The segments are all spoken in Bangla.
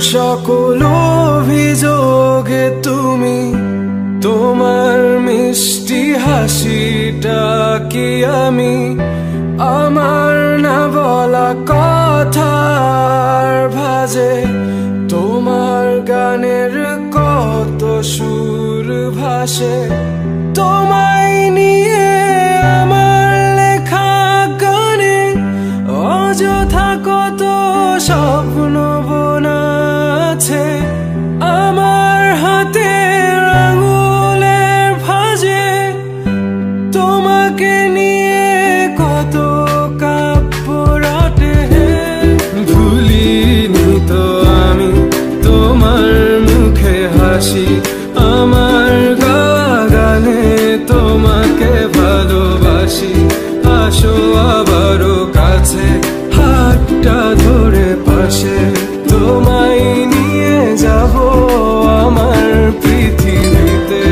সকল অভিযোগে তুমি তোমার মিষ্টি হাসিটা কি আমি আমার না বলা কথার ভাজে তোমার গানের কত সুর ভাসে তোমায় নিয়ে আমার লেখা গানে অযথা কত স্বপ্ন বোনা আছে আমার হাতের আঙুলের ভাঁজে তোমাকে নিয়ে কত কাব্য রটে ভুলিনি তো আমি তোমার মুখে হাসি আমার গাওয়া গানে তোমাকে ভালোবাসি আসো আবারও কাছে হাতটা ধরে পাশে তোমায় নিয়ে যাব আমার পৃথিবীতে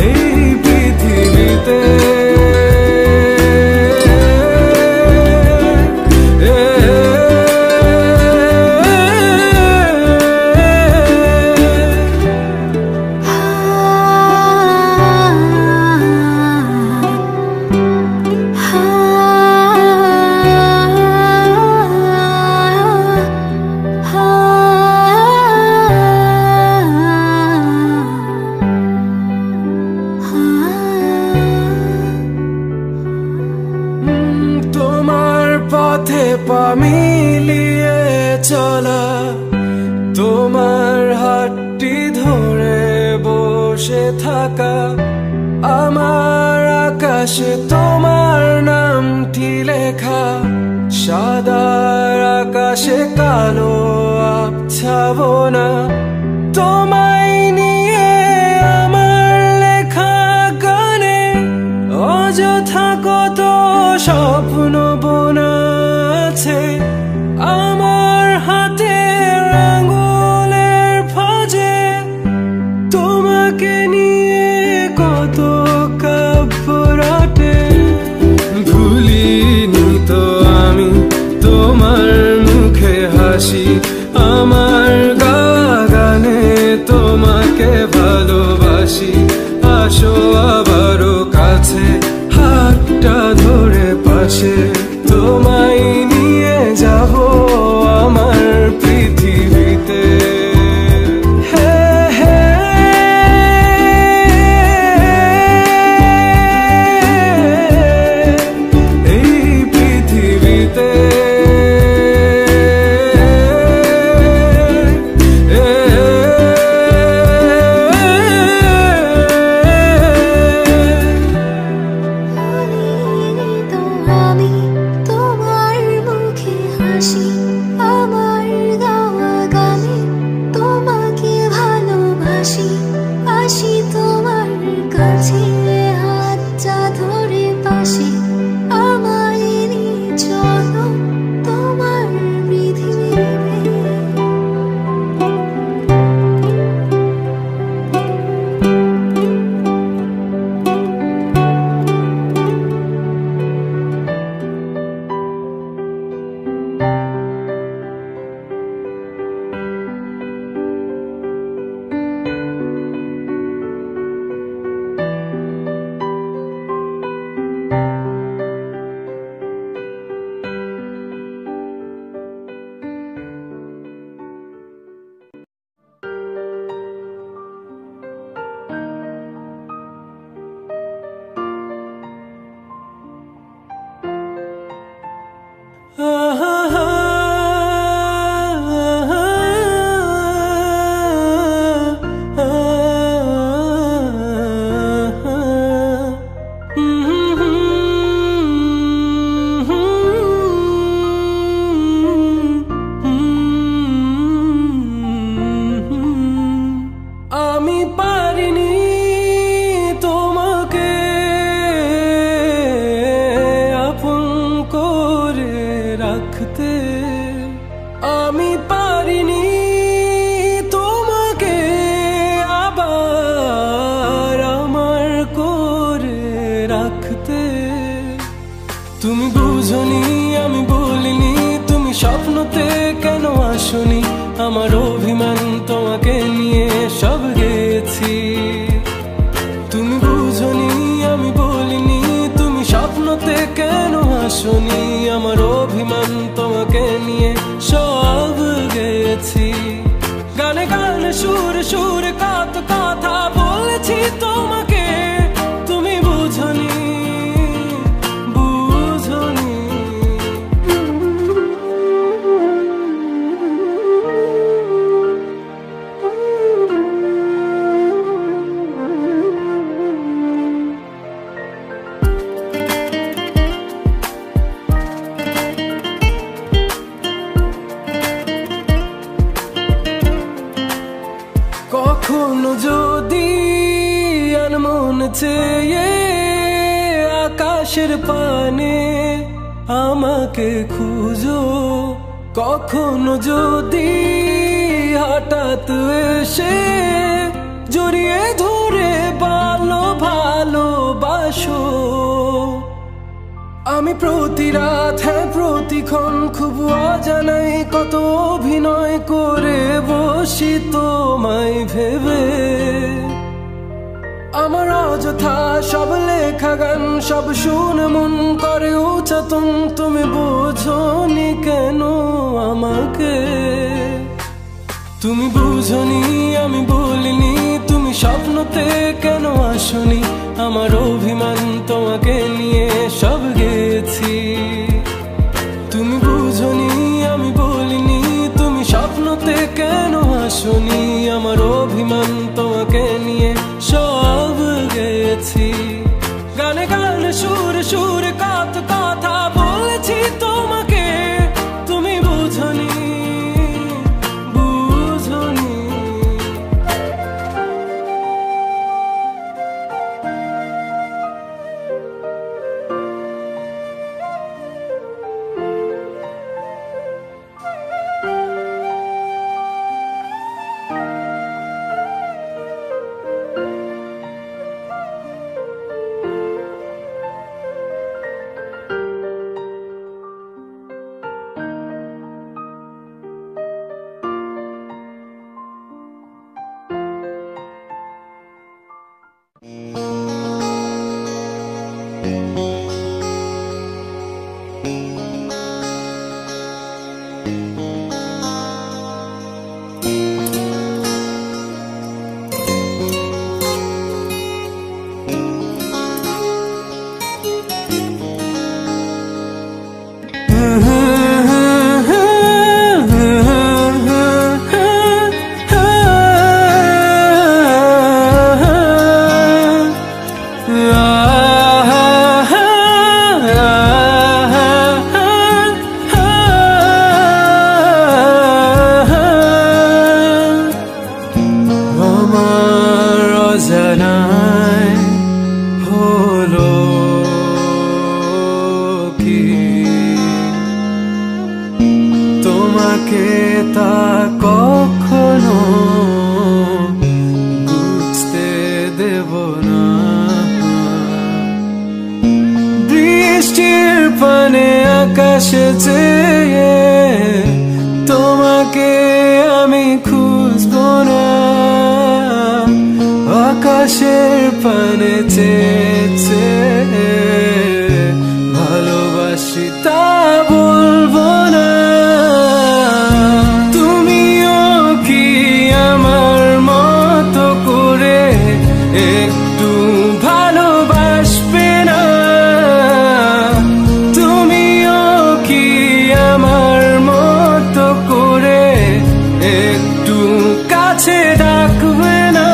এই পৃথিবীতে পথে পা মিলিয়ে চলা তোমার হাতটি ধরে বসে থাকা আমার আকাশে তোমার নামটি লেখা সাদার আকাশে কালো আবছাবনা তোমায় নিয়ে আমার লেখা গানে অযথা কত স্বপ্ন বোনা আছে আমার হাতের আঙুলের ভাঁজে তোমাকে নিয়ে কত কাব্য রটে ভুলিনি তো আমি তোমার মুখে হাসি আমার গাওয়া গানে তোমাকে ভালোবাসি আসো আবারও কাছে হাতটা ধরে পাশে তোমায় নিয়ে যাব আমার পৃথিবীতে এই পৃথিবীতে আসি তোমার কাছে হাতটা ধরে পাশে আমায় নিয়ে চলো তোমার পৃথিবীতে রাখতে। তুমি বুঝনি আমি বলিনি, তুমি স্বপ্নতে কেন আসনি, আমার অভিমান তোমাকে নিয়ে সব গেছি। তুমি বুঝনি আমি বলিনি, তুমি স্বপ্নতে কেন আসনি, আমার অভিমান তোমাকে নিয়ে সব গেছি। গানে গানে সুরে সুরে কত কথা বলেছি তোমাকে, তুমি বুঝনি বুঝনি। কখনো যদি আনমন চেয়ে আকাশের পানে আমাকে খুঁজো, কখনো যদি হঠাৎ এসে জড়িয়ে ধরে বলো ভালোবাসো, আমি প্রতি রাত হ্যাঁ প্রতিক্ষণ খুব অজানাই কত অভিনয় করে বসি তোমায় ভেবে। আমার অযথা সব লেখা গান সব শুনে মন করে উচ্চাতন, তুমি বোঝনি কেন আমাকে। তুমি বুঝনি আমি বলিনি, তুমি স্বপ্নতে কেন আসনি, আমার অভিমান তোমাকে নিয়ে সব গেছি। তুমি বুঝনি আমি বলিনি, তুমি স্বপ্নতে কেন আসনি, আমার অভিমান তোমাকে নিয়ে সব গেছি। গানে গানে সুরে সুরে কত কথা বলেছি তোমাকে, তুমি বুঝনি বুঝনি। তোমাকে তা কখনো বুঝতে দেব না। বৃষ্টির পানে আকাশে চেয়ে তোমাকে আমি খুঁজব না, আকাশের পানে চেয়ে ভালোবাসি তা বলবো না। তুমিও কি আমার মতো করে একটু ভালোবাসবে না? তুমিও কি আমার মতো করে একটু কাছে ডাকবে না?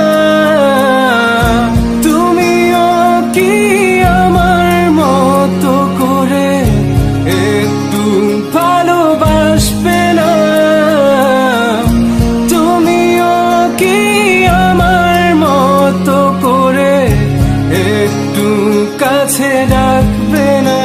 তুমিও কি আমার মতো করে একটু ভালোবাসবে না? তুমিও কি আমার মতো করে একটু কাছে ডাকবে না?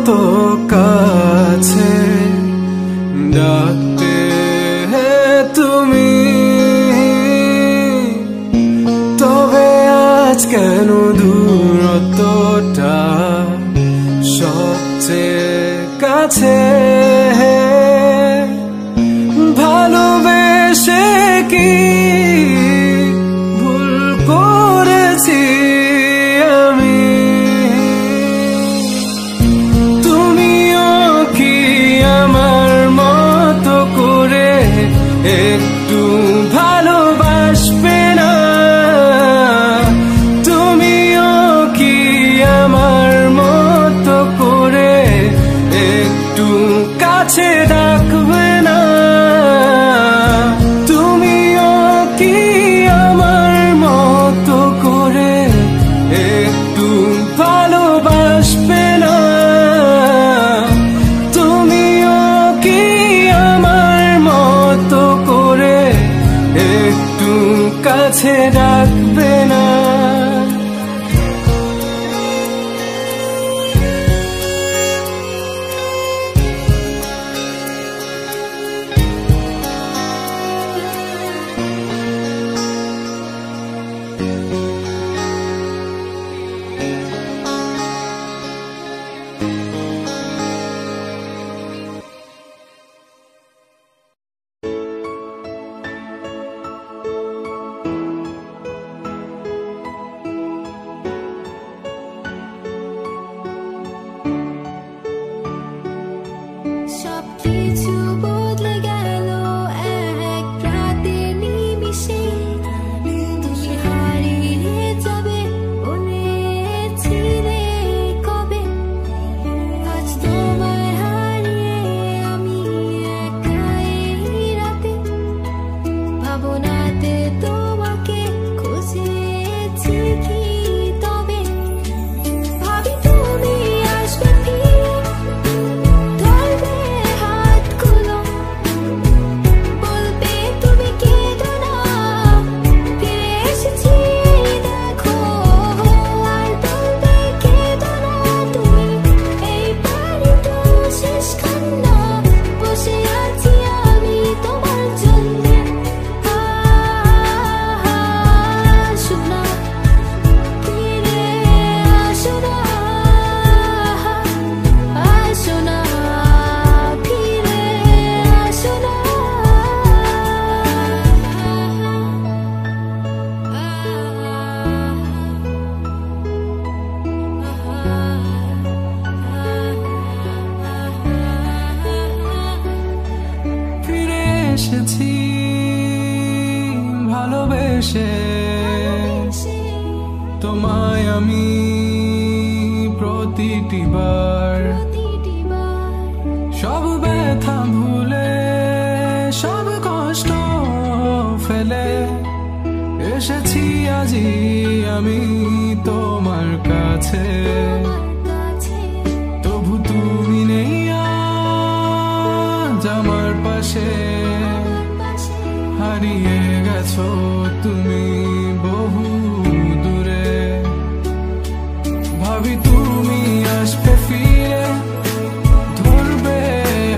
কত কাছে ডাকতে তুমি, তবে আজ কেন দূরত্বটা সবচেয়ে কাছে? ভালোবেসে কি ভুল করেছি আমি? তুমিও কি আমার মতো করে একটু ভালোবাসবে না? তুমিও কি আমার মতো করে একটু কাছে ডাকবে না? তুমিও কি আমার মতো করে একটু ভালোবাসবে না? তুমিও কি আমার মতো করে একটু কাছে ডাকবে না? সবকিছু বদলে গেল এক রাতে নিমিষে, তুমি হারিয়ে যাবে বলেছিলে কবে? আজ তোমায় হারিয়ে আমি একা এই রাতে, ভাবনাতে তোমাকে খুঁজেছি কি তবে? ভাবি তুমি আসবে ফিরে, ধরবে হাতগুলো, বলবে তুমি কেঁদো না, ফিরে এসেছি দেখো। আর বলবে কেঁদো না তুমি, এই বাড়িটা শেষ কান্না, বসে আছি আমি তোমার জন্যে। আসো না, ফিরে আসো না, আসো না, ফিরে আসো না। ফিরে এসেছি ভালোবেসে তোমায় আমি প্রতিটি বার, সব ব্যথা ভুলে সব কষ্ট ফেলে এসেছি আজি আমি তোমার কাছে। তবু তুমি নেই আজ আমার পাশে, হারিয়ে গেছো তুমি বহু দূরে। ভাবি তুমি আসবে ফিরে, ধরবে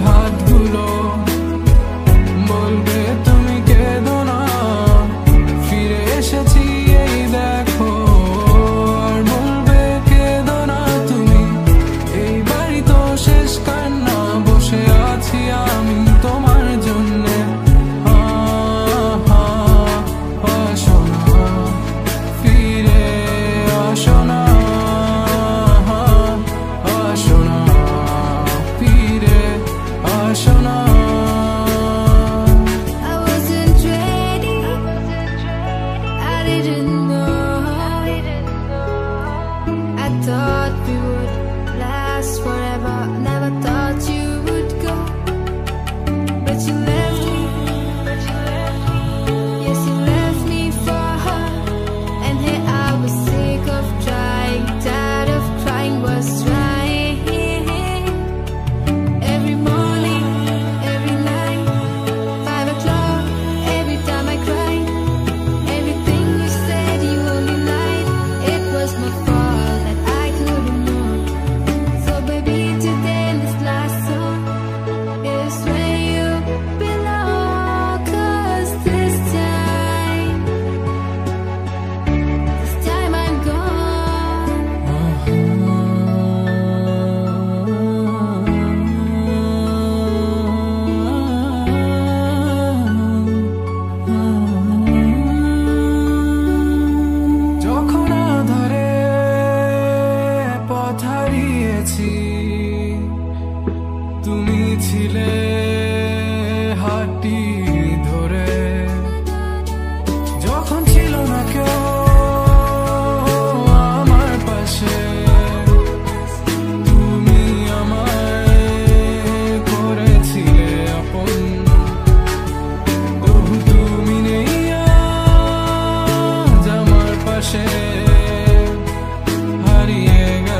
হাতগুলো, বলবে তুমি কেঁদো না, ফিরে এসেছি এই দেখো। আর বলবে কেঁদো না তুমি, এই বাড়ি তো শেষ কান্না, বসে আছি আমি তোমার জন্যে। আসো না, ফিরে আসো না, আসো না, ফিরে আসো না। I wasn't ready, I didn't know, I thought we would last forever, never thought you would go, but you left me, yes you left me for her. And here I was sick of trying, tired of crying, was trying. Every morning, every night, 5 o'clock, every time I cried. Everything you said, you only lied. It was my fault that I couldn't know. So baby, today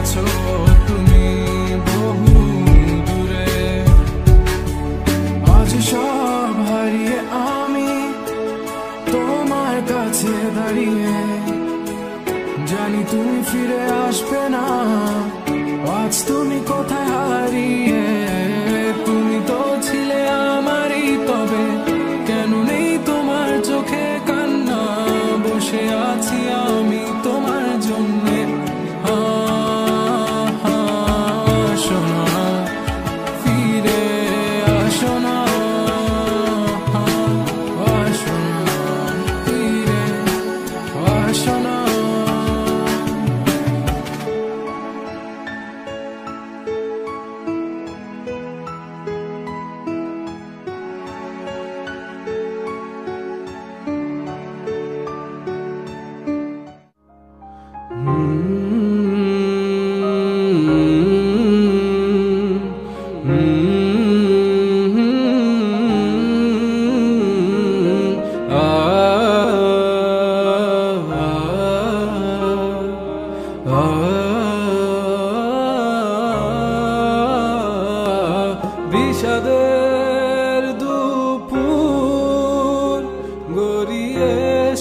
গেছো তুমি বহু দূরে। আজ সব হারিয়ে আমি তোমার কাছে দাঁড়িয়ে, জানি তুমি ফিরে আসবে না। আজ তুমি কোথায় হারিয়ে? তুমি তো ছিলে আমারই, তবে কেন নেই তোমার চোখে কান্না? বসে আছি আমি তোমার জন্যে। আসো না, ফিরে আসো না, আসো না, ফিরে আসো না। বিষাদের দুপুর গড়িয়ে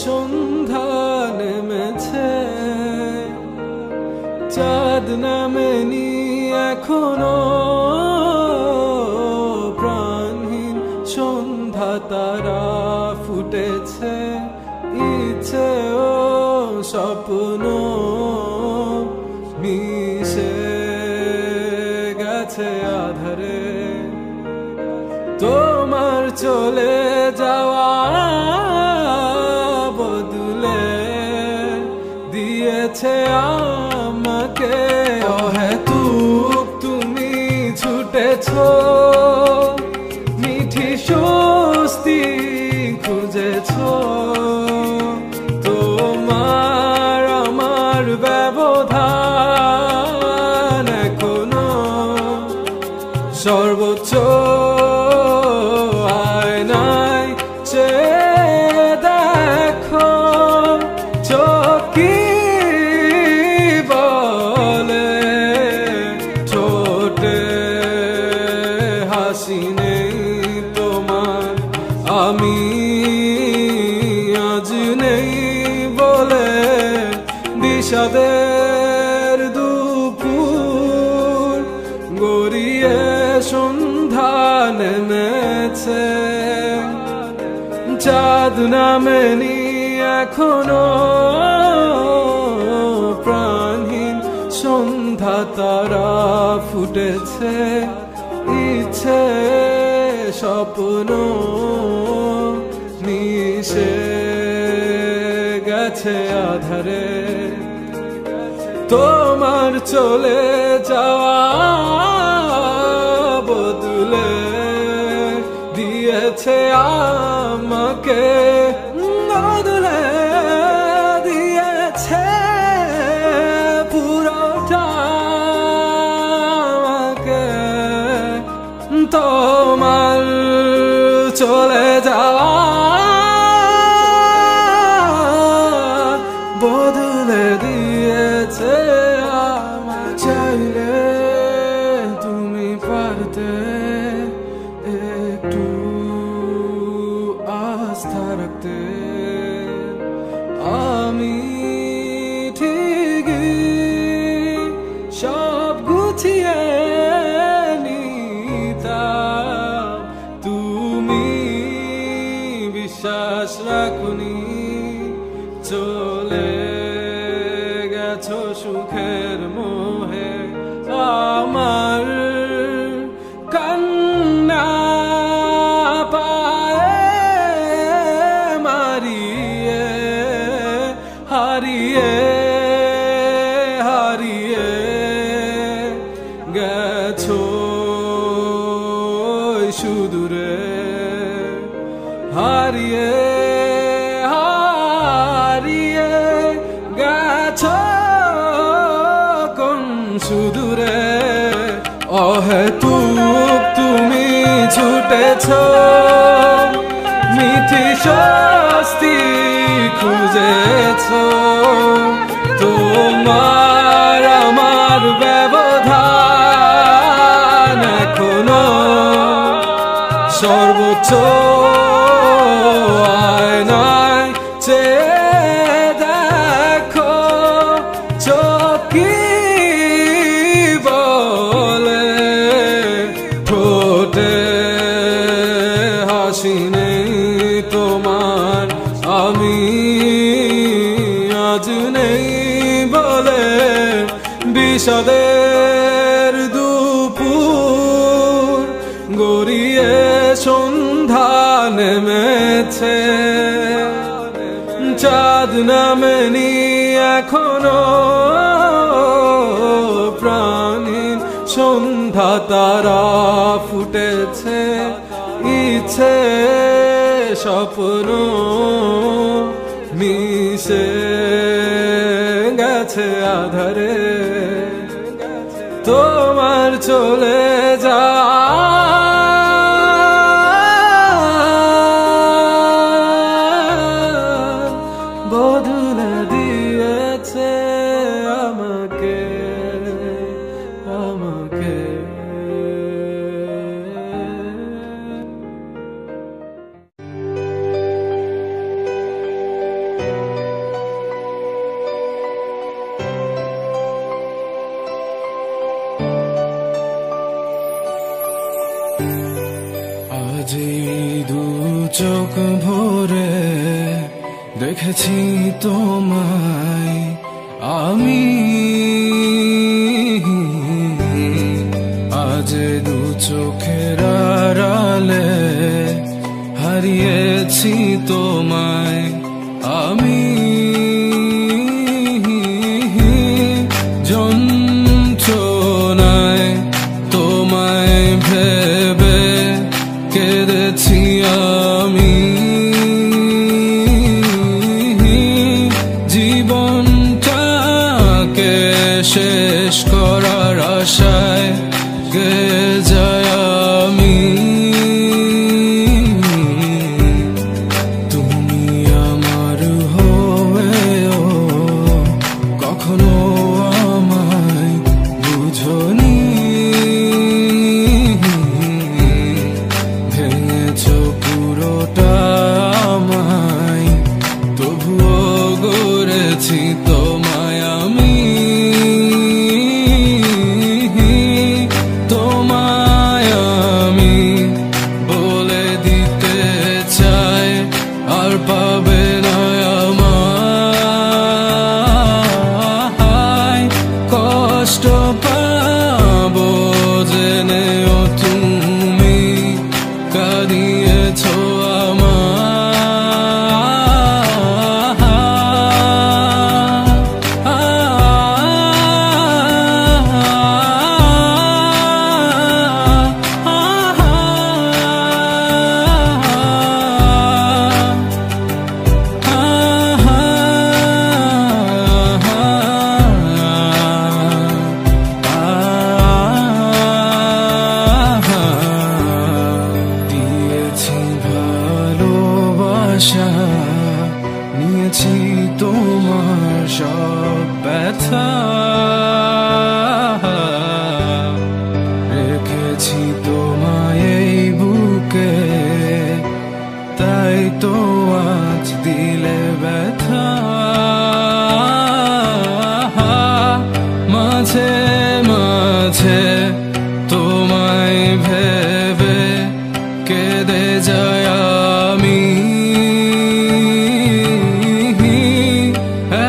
সন্ধ্যা নেমেছে, চাঁদ নামেনি এখনো, প্রাণহীন সন্ধ্যা তারা ফুটেছে। ইচ্ছে ও স্বপ্ন মিশে গেছে আধারে, তোমার চলে যাওয়া বদলে দিয়েছে আমাকে। অহেতুক তুমি ছুটেছো, মিঠি স্বস্তি খুঁজেছো, তোমার আমার ব্যবধান এখনো সর্বোচ্চ আয়নায় চেয়ে দেখো, চোখ কি বলে, ঠোঁটে হাসি নেই তোমার, আমি আজ নেই বলে। বিষাদের দুপুর গড়িয়ে সন্ধ্যা নেমেছে, চাঁদ নামেনি এখনো, প্রাণহীন সন্ধ্যা তারা ফুটেছে। ইচ্ছে স্বপ্ন মিশে গেছে আধারে, তোমার চলে যাওয়া বদলে দিয়েছে আমাকে, বদলে দিয়েছে পুরোটা আমাকে। তোমার চলে যাওয়া বদলে দিয়েছে আমার। চাইলে তুমি পারতে একটু আস্থা রাখতে, আমি ঠিকই সব গুছিয়ে নিতাম। তুমি বিশ্বাস রাখুনি, চলে গেছো সুখের মোহে। আমার কান্না পায়ে মারিয়ে হারিয়ে হারিয়ে গেছো সুদূরে, হারিয়ে হারিয়ে গেছো কোন সুদূরে। অহেতুক তুমি ছুটেছো, মিঠি স্বস্তি খুঁজেছো, তোমার আমার সর্বোচ্চ আয়নায় চেয়ে দেখো চোখ কি বলে ঠোঁটে হাসি নেই তোমার আমি আজ নেই বলে বিষাদের দুপুর গড়িয়ে সন্ধ্যা নেমেছে চাঁদ নামেনি এখনো প্রাণীর সন্ধ্যা তারা ফুটেছে ইচ্ছে স্বপ্ন মিশে গেছে আধারে তোমার চলে যা বদলে দিয়েছে আমাকে আমাকে আজি দু চোখ ভরে দেখেছি তোমায় আমি আজ দু চোখের আড়ালে হারিয়েছি তোমায় আমি যন্ত্রণায় তোমায় ভেবে কেঁদেছি আমি জীবনটাকে শেষ করার আশায় গে যায় আমি তুমি আমার হয়েও কখনো আমায় বুঝোনি ভেঙেছ পুরোটা আমায় তবুও গড়েছি তোমায় আমি তোমায় আমি বলে দিতে চাই আর পাবে না আমায় কষ্ট পাবো জেনেও তুমি কাঁদিয়েছ দিয়েছি ভালোবাসা নিয়েছি তোমার সব ব্যথা রেখেছি তোমায় এই বুকে তাই তো আজ দিলে ব্যথা মাঝে মাঝে তোমায় ভেবে কেঁদে যায় আমি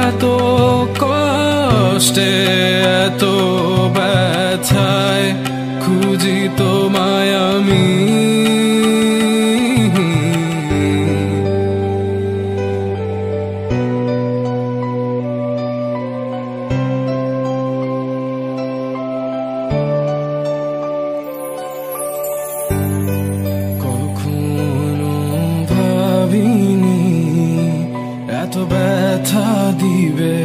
এত কষ্টে এত ব্যথায় খুঁজি তোমায় আমি কখনো ভাবিনি এত ব্যথা দিবে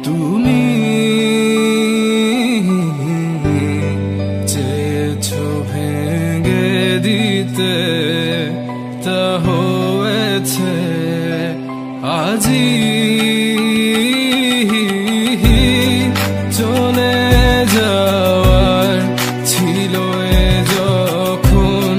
তুমি চেয়েছো ভেঙে দিতে তা হয়েছে আজি চলে যাওয়ার ছিল এ যখন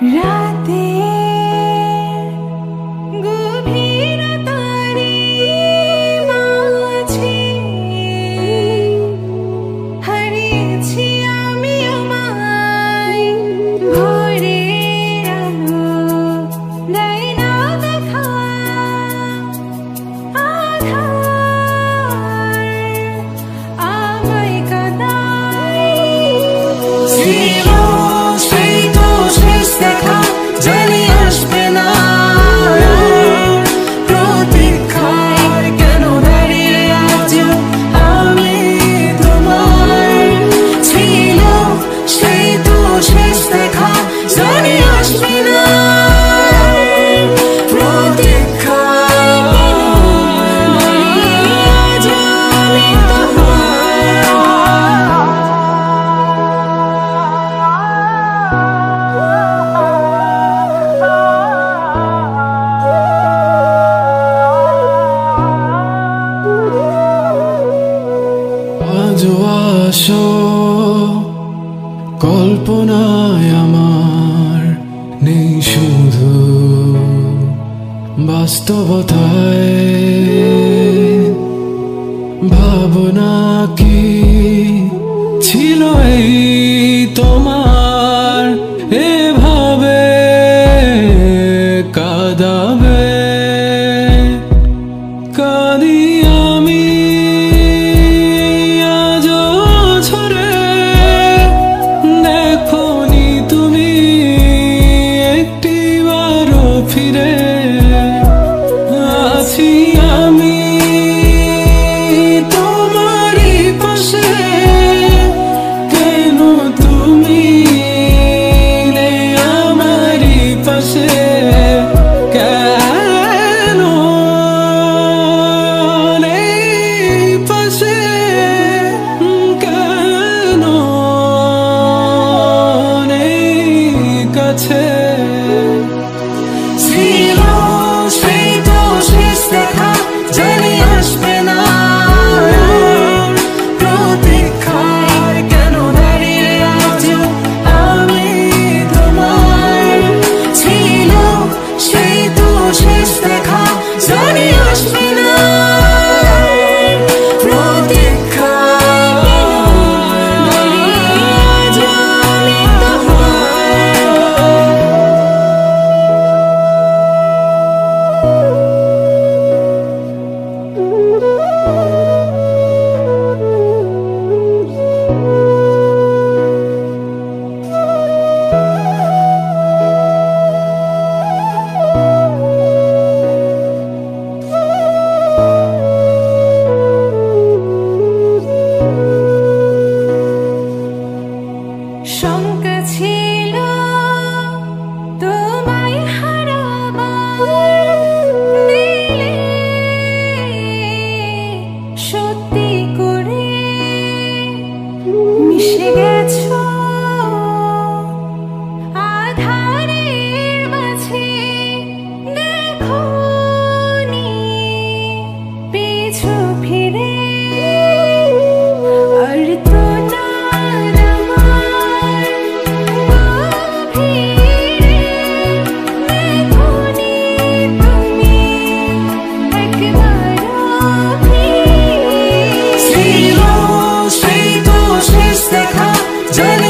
রাতে গভীরতারে মাঝে হারিয়েছি আমি আমায়। ভোরের আলো দেয় না দেখা, আধার আমায় কাঁদায়। ছিল সেই তো শেষ দেখা, জানি আসবে না প্রতীক্ষায়। কেন দাঁড়িয়ে আজও আমি তোমার? ছিল সেই তো শেষ দেখা, জানি আসবে না প্রতীক্ষায়। দাঁড়িয়ে আজও আমি আজও আসো কল্পনায় আমার, নেই শুধু বাস্তবতায়। ভাবনা কি ছিল এই তোমার, এভাবে কাঁদাবে? কাঁদি আমি আজও ঝরে, দেখোনি তুমি একটিবারও ফিরে। আছি আমি তোমারই পাশে, কেন তুমি নেই আমারই পাশে? কেন নেই পাশে? কেন নেই কাছে? ছিল সেই তো শেষ দেখা, জানি আসবে না প্রতীক্ষায়। কেন দাঁড়িয়ে আজও আমি তোমার? ছিল সেই তো শেষ দেখা, জানি আসবে না প্রতীক্ষায়। দাঁড়িয়ে আজও আমি শঙ্কা ছিল তোমায় হারাবার, দিলে সত্যি করে মিশে গেছো আধারের মাঝে। দেখোনি পিছু ফিরে, আর তো না ছিল সেই তো শেষ দেখা, জানি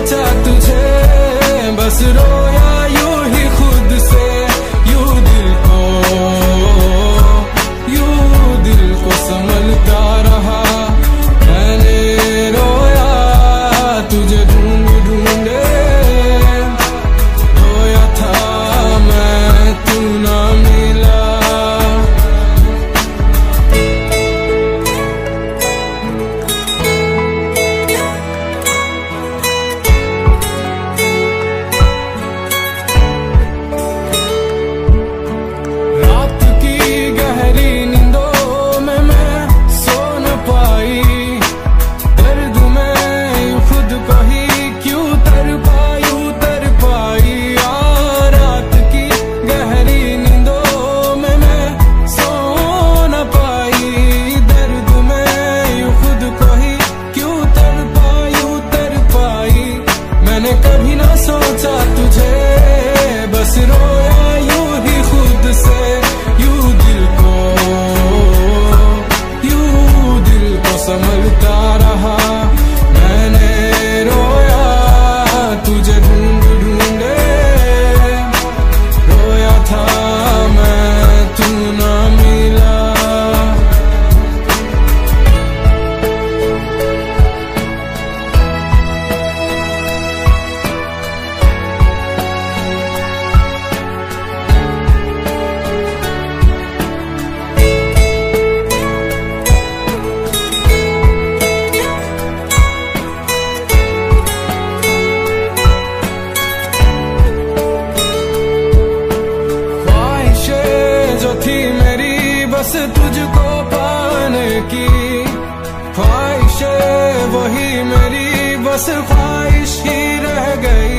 सोचा तुझे, बस रोया यूं ही खुद से, यूं दिल को संभलता रहा। मैंने रोया तुझे ढूंढ ढूंढे, रोया था मैं तू ना मिला। रात की गहरी नींदों में मैं सो न पाई, दर्द में खुद को ही क्यों तर पाई। रात की गहरी नींदों में मैं सो न पाई, दर्द में खुद को ही क्यों तर पाई। मैंने कभी ना सोचा तुझे, बस रोया यूं ही खुद से, यूं दिल को संभलता रहा। मैंने रोया तुझे ढूंढ ढूंढे, रोया था मैं तू ना मिला। ख्वाहिशें जो थी मेरी बस तुझको पाने की, ख्वाहिशें वही मेरी बस ख्वाहिश ही रह गई।